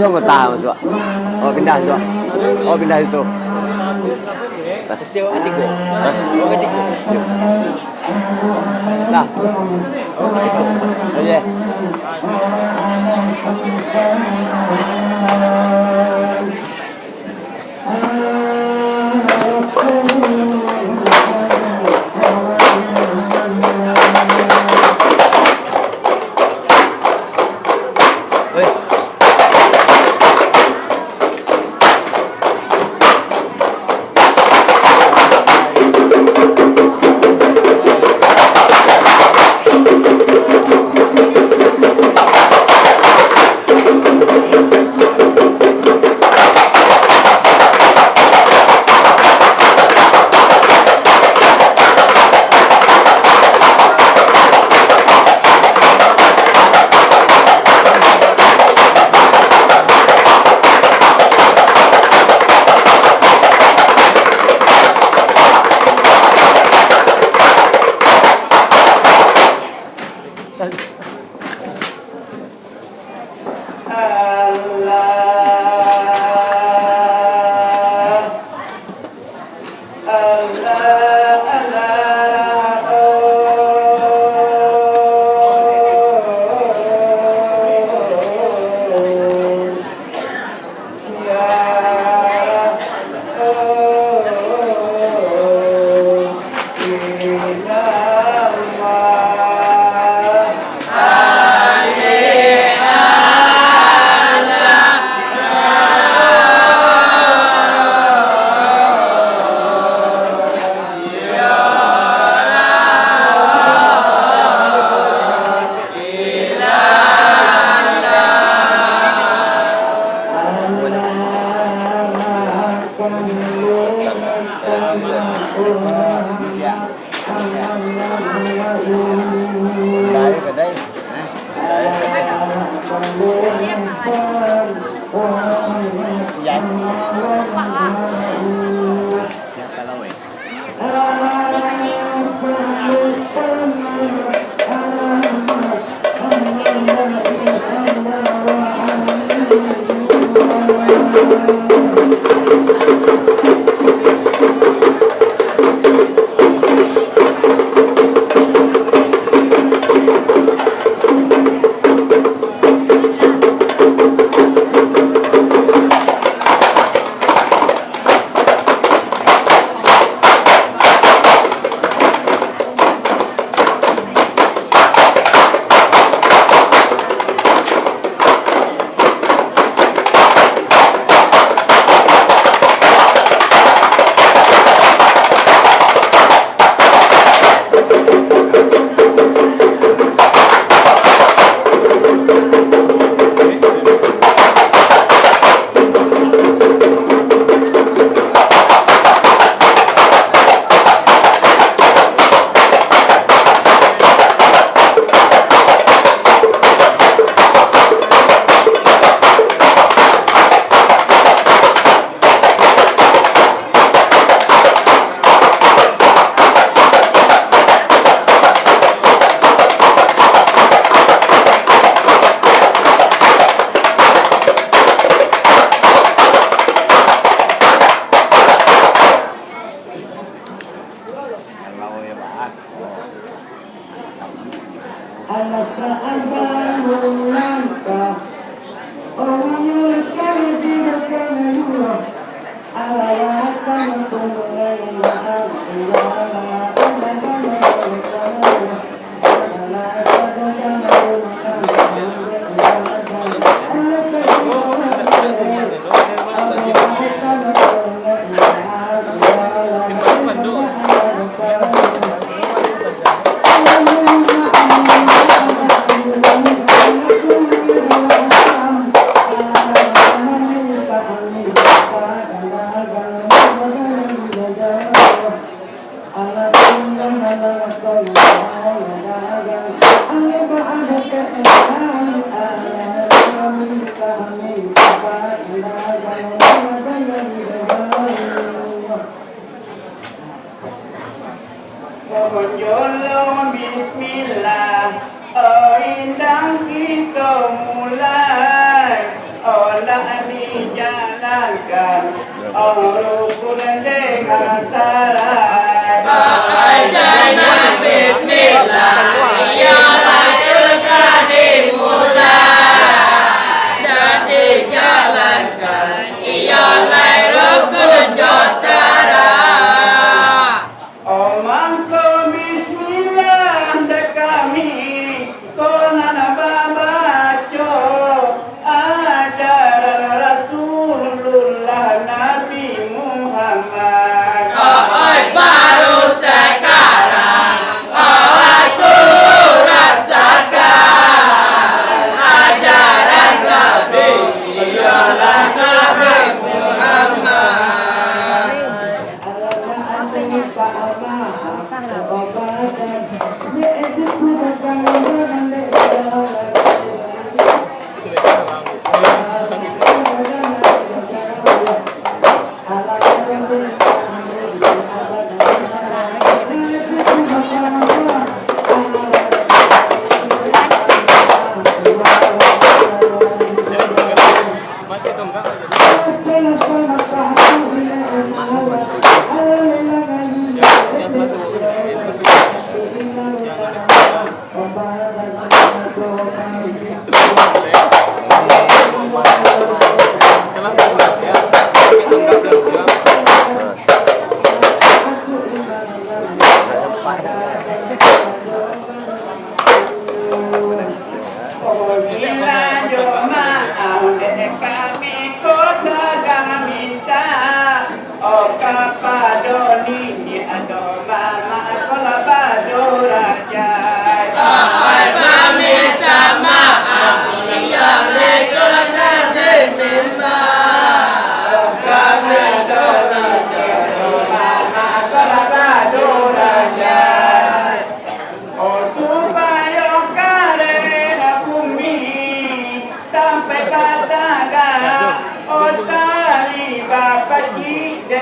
Siapa kau tahu so? Oh pindah so. Oh pindah itu. Kecil ketiga. Oh ketiga. Nah. Oh ketiga. Oke. Bismillah, oh indang kita mulai, oh jalankan rukun dengan syarat. Jangan bismillah, ialah tegak dimulai dan dijalankan, ialah rukun jasara. Omangko bismillah dah kami konan babaco ajaran Rasulullah Nabi Muhammad. Baru sekarang aku rasakan ajaran Nabi, ialah Nabi Muhammad.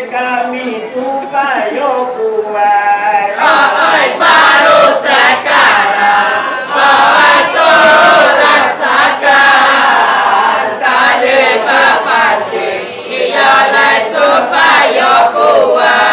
Kami supaya kuat. Baru sekarang aku rasakan tali bapati, ialah supaya kuat.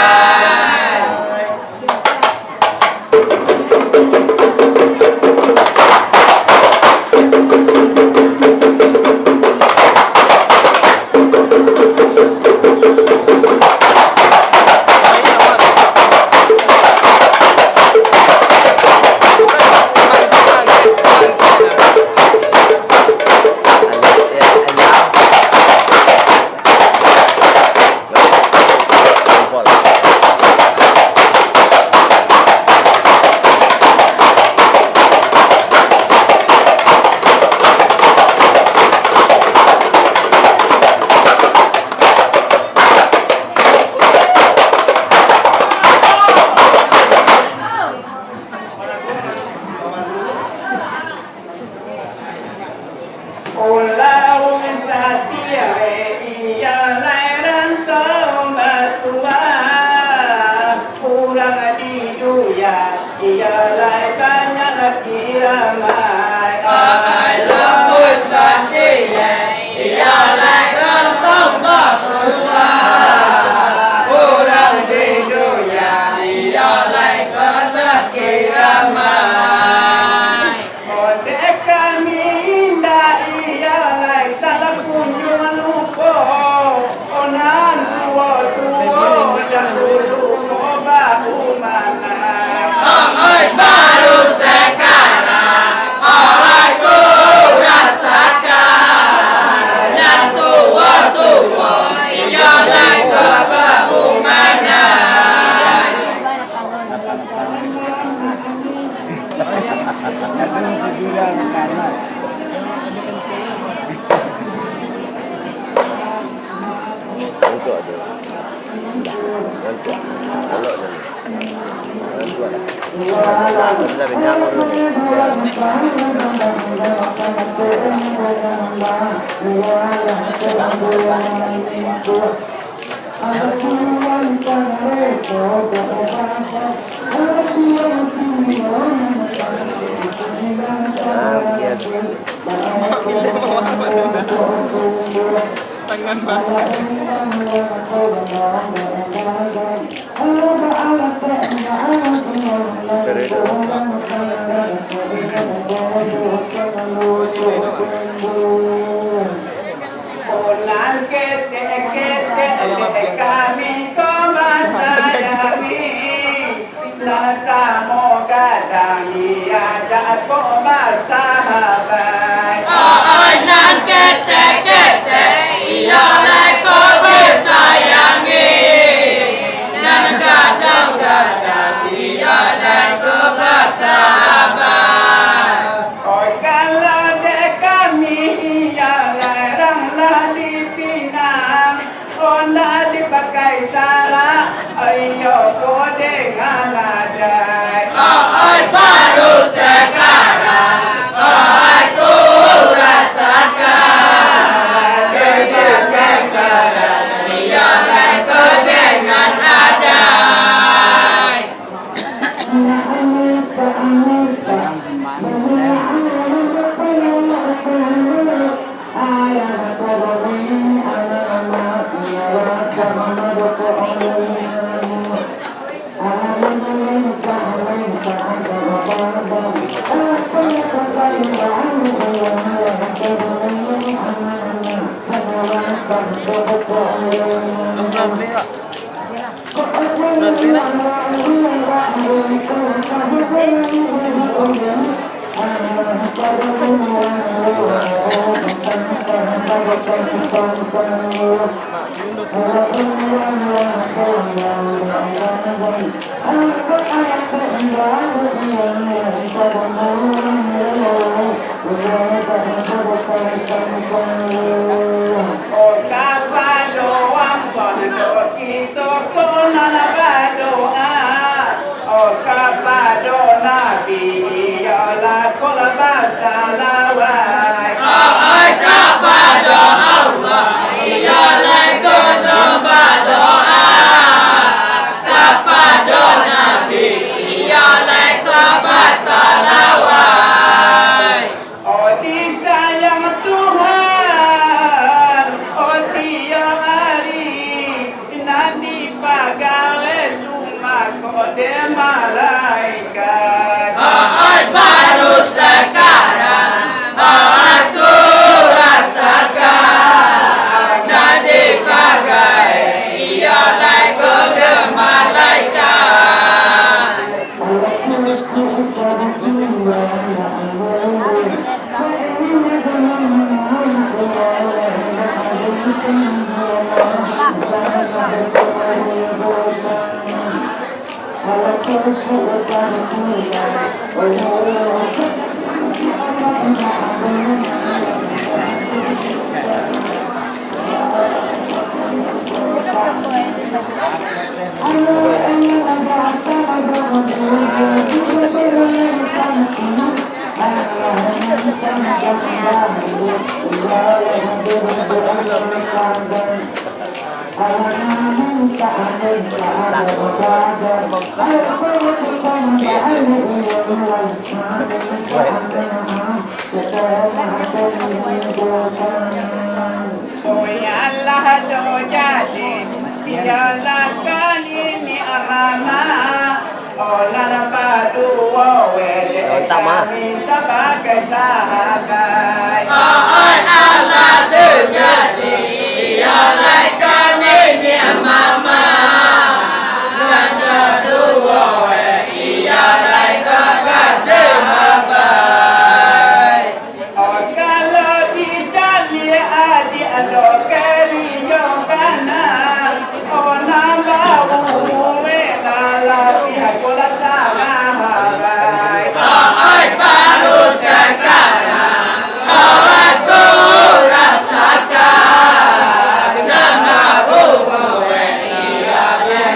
Baru sekarang aku rasakan dan tua-tua ialah kebangunan. Untuk ada. Untuk. Kalau ada. Untuk ada. Sudah banyak orang. Onan kete kami koma sayami nasa mo kadami ada koma sahabat Nan kete ialah kau bersayangi dan kadang-kadang ialah kau bersahabat. oh kalau dek kami yang larang lah dipinang ona dipakai salah ayo kau dengan adai Baru sekarang aku rasakan kebanggaan ialah kau dengan adai. oh kapan doang pondok kita konan berdoa oh kapan doa nabi ialah kolbas salawat Kepada Allah ialah kau berdoa, kepada Nabi ialah kau bersalawat. oh disayang Tuhan oh tiap hari nanti pegawai cuma kode malaikat Baru sekarang aku rasakan dan dipakai ialah kode malaikat. oh ya Allah do jadi biarlah kali ni amanah oh lana padu wede kami sebagai sahabat Allah terjadi ialah kami ni mama dan kedua ialah kekasih sahabat. oh kalau dijali adik ado kerinyong kanan oh nambah umuwe lala pihak kola sahabat Baru sekarang aku rasakan dan hubungan ialah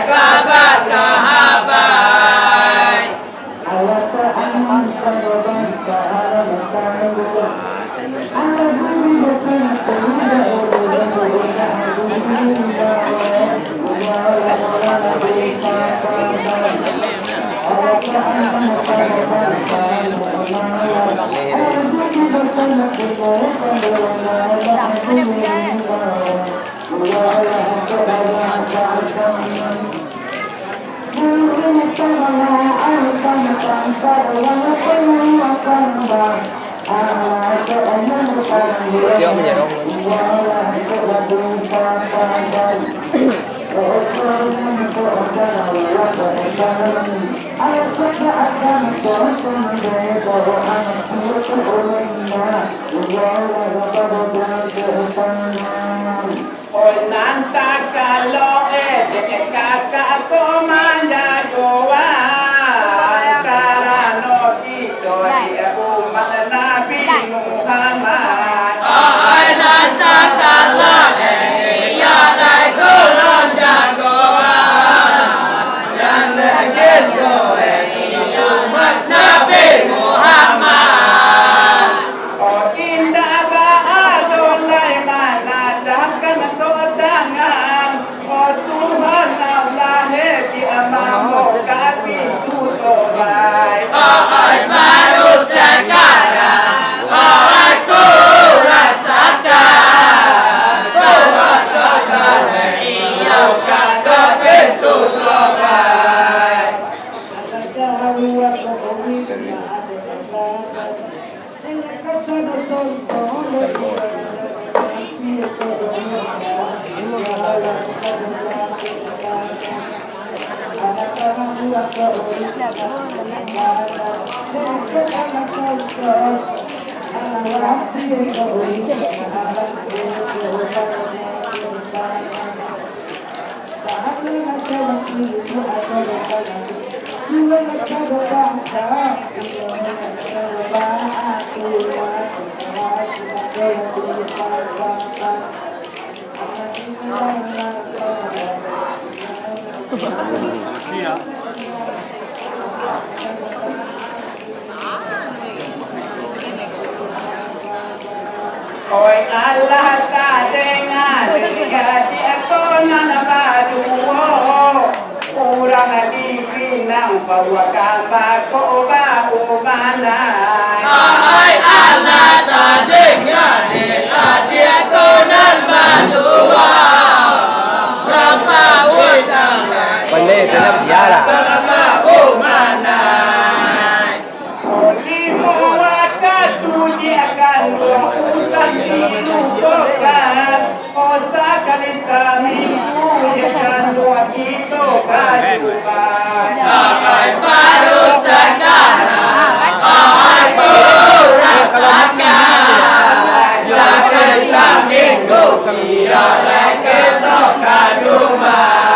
sahabat. Dia menjadi Ôi nan ta ca lo e de ca ca ko manda yo wa cara no ki so di abu matana bi Muhammad Ôi nan ta ca lo e ya lại cô non cha cô Yang lagi cô e ya mat Nabi Muhammad o inda ba adonai mana takkan ko tangan o Tuhan Allah di amamo ka pintu to bai Ôi baru sekarang aku rasakan Tuhan kau iya kau pintu terbaik Ôi Allah ta dengar dia konan badu Urang di pinang bawa gambar ko ba umanai Ôi Allah ta dengar dia konan berdua Berapa utang Pandai saya biara. Berapa umanai Oli waktu dia akan utang di lupakan Osa kali seminggu dia akan buat kita kajuan Ôi baru sekarang aku rasakan Jangan seminggu dia lagi tokat rumah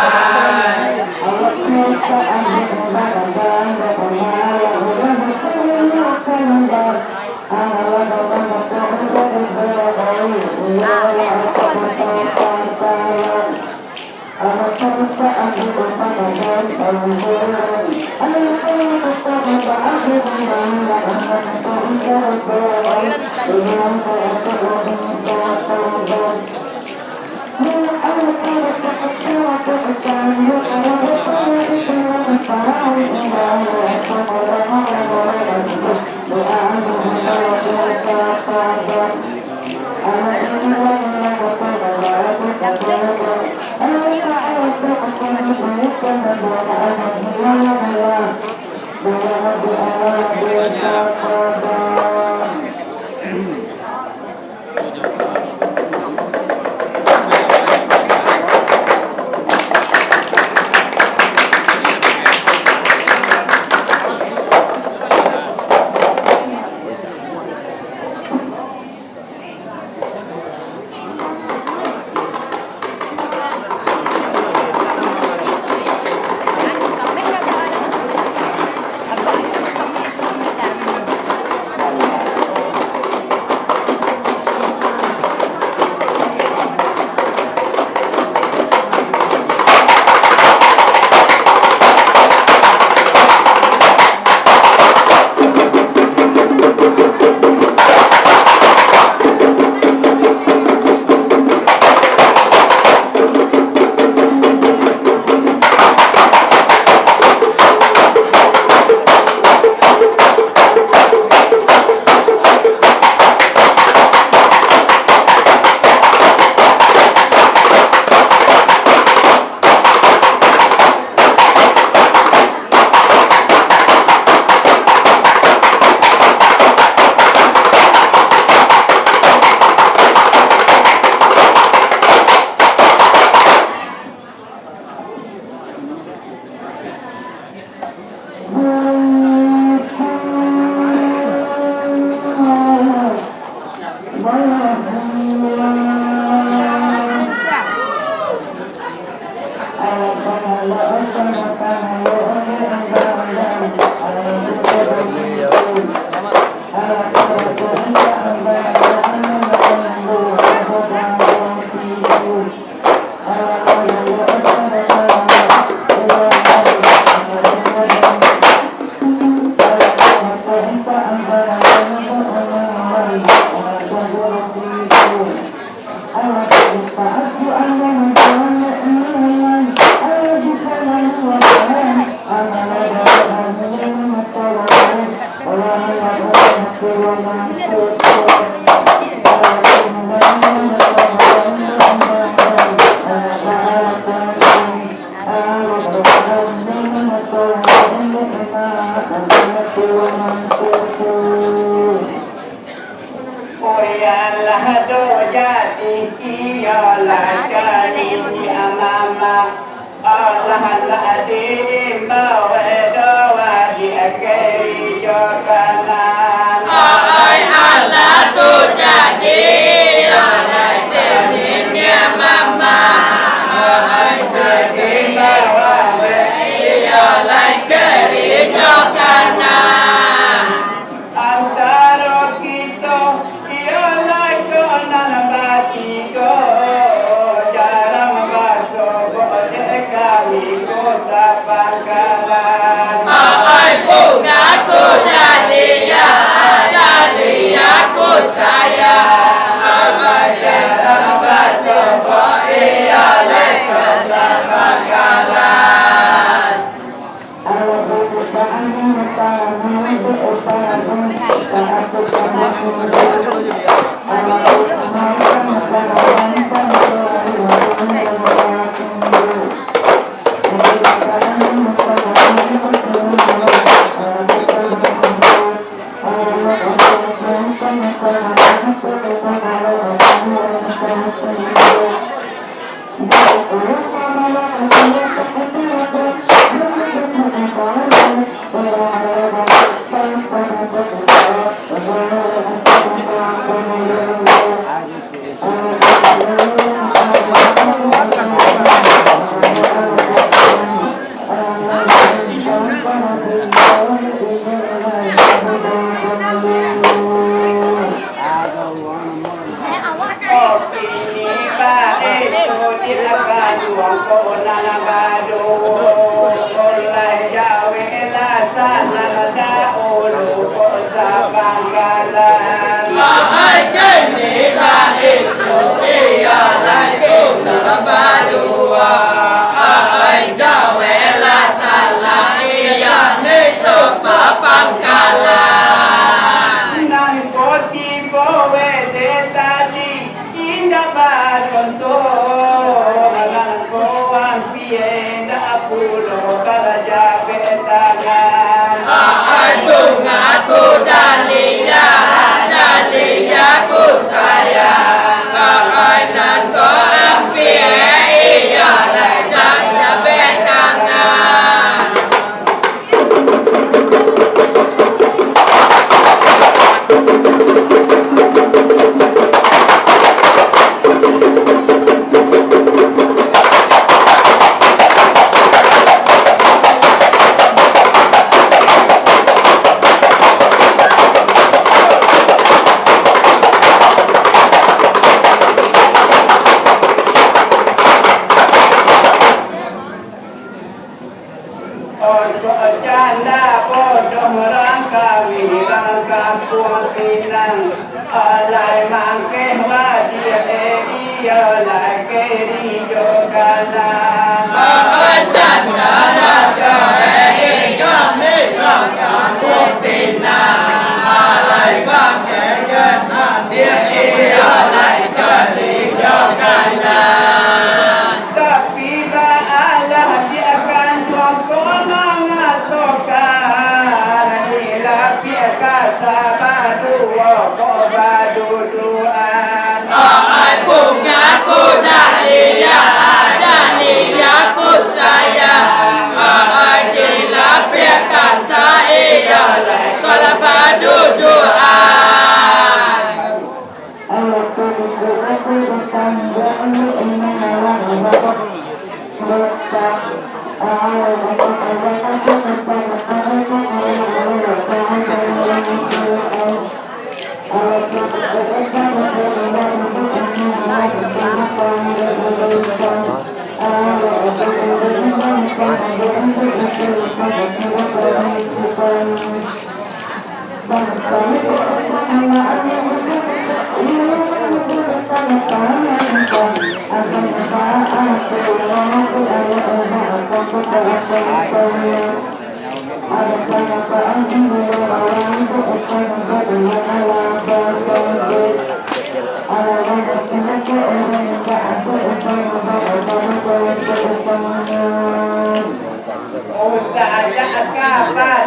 Ada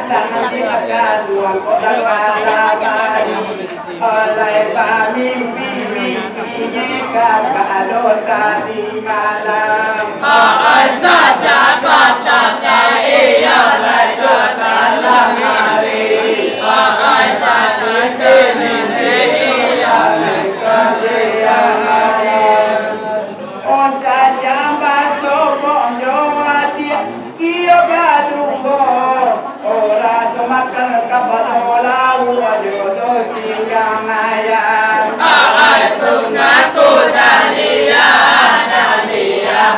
tangan di akan luang kota kalabari oleh pamimpi mimpinya kakak dota di malam saja batangnya ia lai doa hari oh saja baso bonyo adia iyo gadumbo ora tomakan kapalola wajodo tinggang ayam ngaku dalia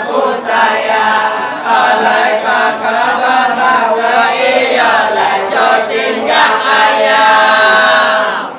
ku sayang alai sakaban bawa ia lai jo singgah ayam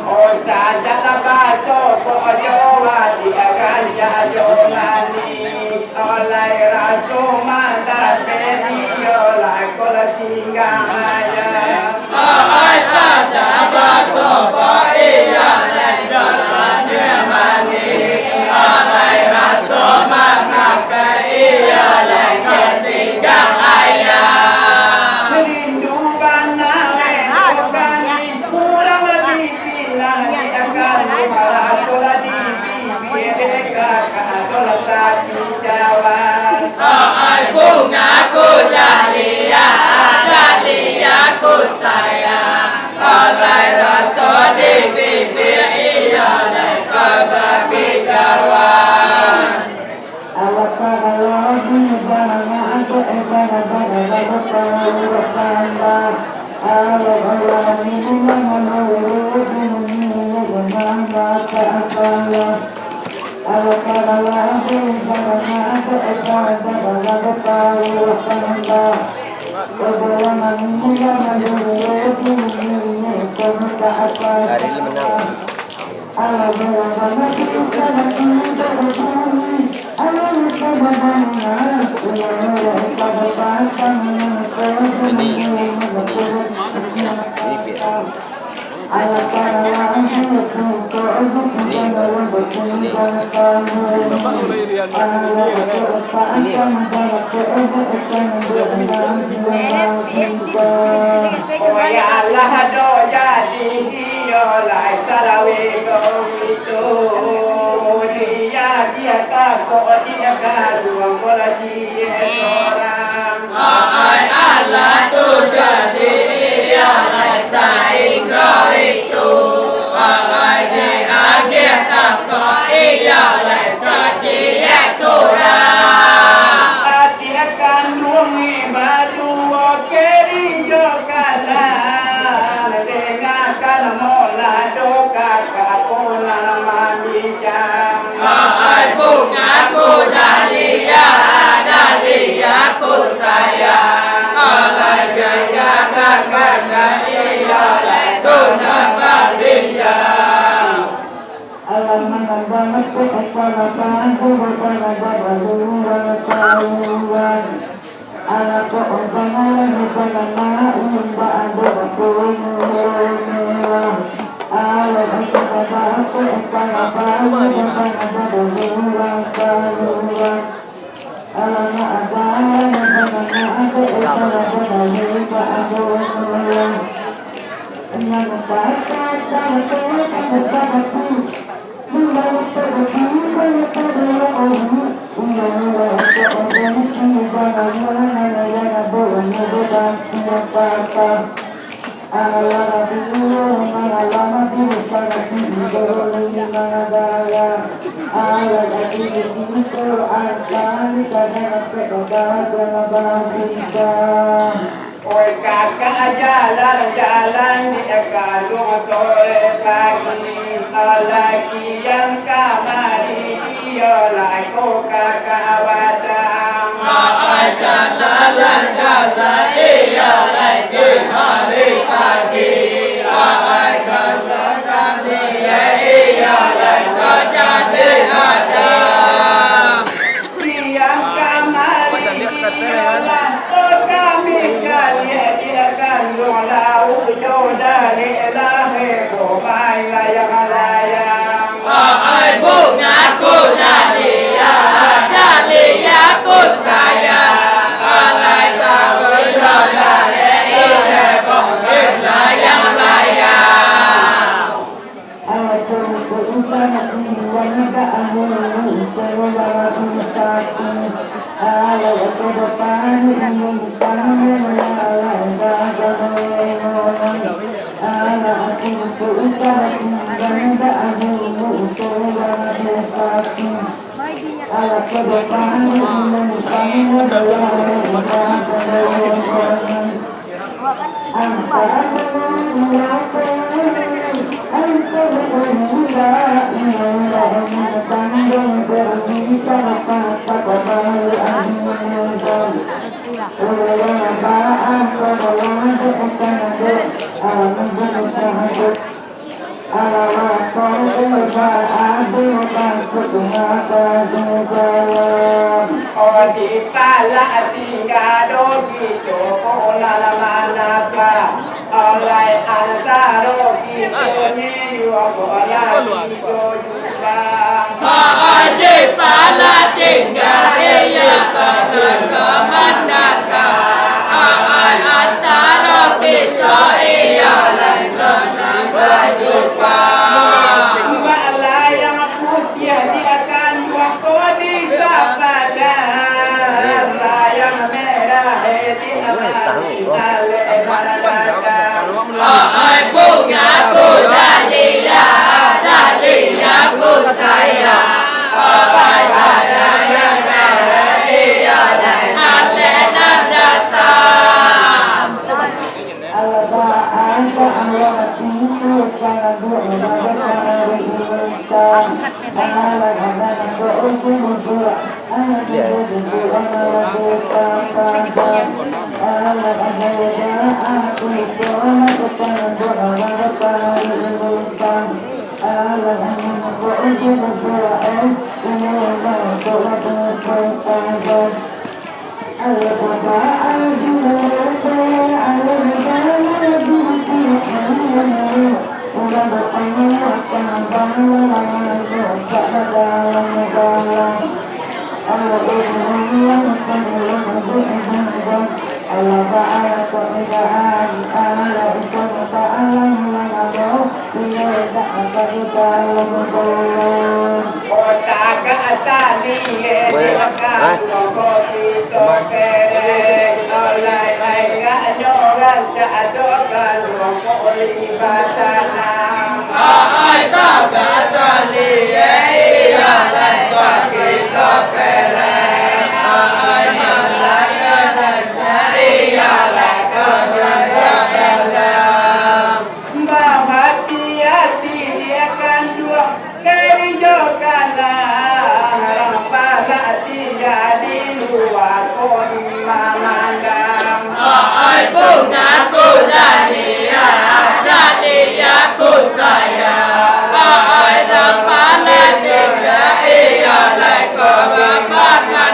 oh saja baso bonyo adia kan jajo mani oleh raso mandat perio lai kola tinggang ayam saja baso ia lai doa mani alai raso maka ia lai jo singgah ayam Kerindukan rindukan kurang lebih bila akan malah solat di bibir kakak dola tapi jawab bungaku dahlia ku sayang alai rasa di bibir ia lai kebagi kawan Hari ini menang. oh ya Allah do jadi dia lai tarawih kau itu dia takut dia kaluang bola dia orang Allah tu jadi ia lai saing kau itu alai di akhir takut ia lai terjadi surah hati akan dungi baju keri jokaran dengarkan mola doka kapola manijang bungaku dahlia ku sayang alai gaya kakak ia lai guna pasijang Allah Oi kakak jalan-jalan di kalung sore pagi, lagi yang kamari ialah kau kakak wadang. Ai jalan-jalan iya lagi hari pagi. Ai jalan-jalan iya lagi jadi ada. Yang kamari ialah kau kami kalian dia kandung laut jodoh ilahi kumai layang-layang. Ai bunga ku dalia ku sayang. Alai kau berdoa iya bunga layang-layang. Di pala tinggal dogi joko lalamanapa oleh ansaro kitone yuakola dijojuba Di pala tinggal iya kemandaka. Ai antara kita iya lagi berjumpa. bala yang putih dia akan wako di sapada yang merah di akan Ai bunga ku dalia ku sayang. Ai ada yang merah iya ale dan datang. Kota keasali diakan kopi tokere oleh mereka nyoran cadokan wongkoli batanang. Ai sabatali iya lagi tokere. Ai malaya iya Hati-hati dia kan dua kali jokanan pada tidak di luar kon mamandang. Ai bunga ku dalia ku sayang. Ai dampala tinggal iya lagi bermandang.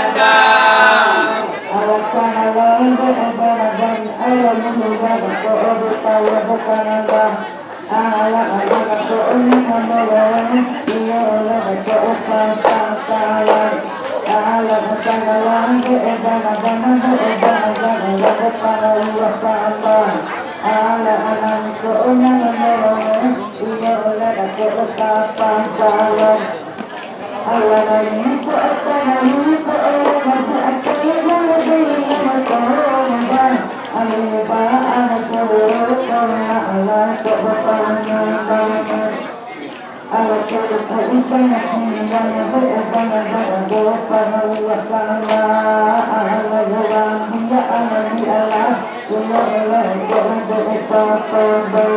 Thank you. Bye.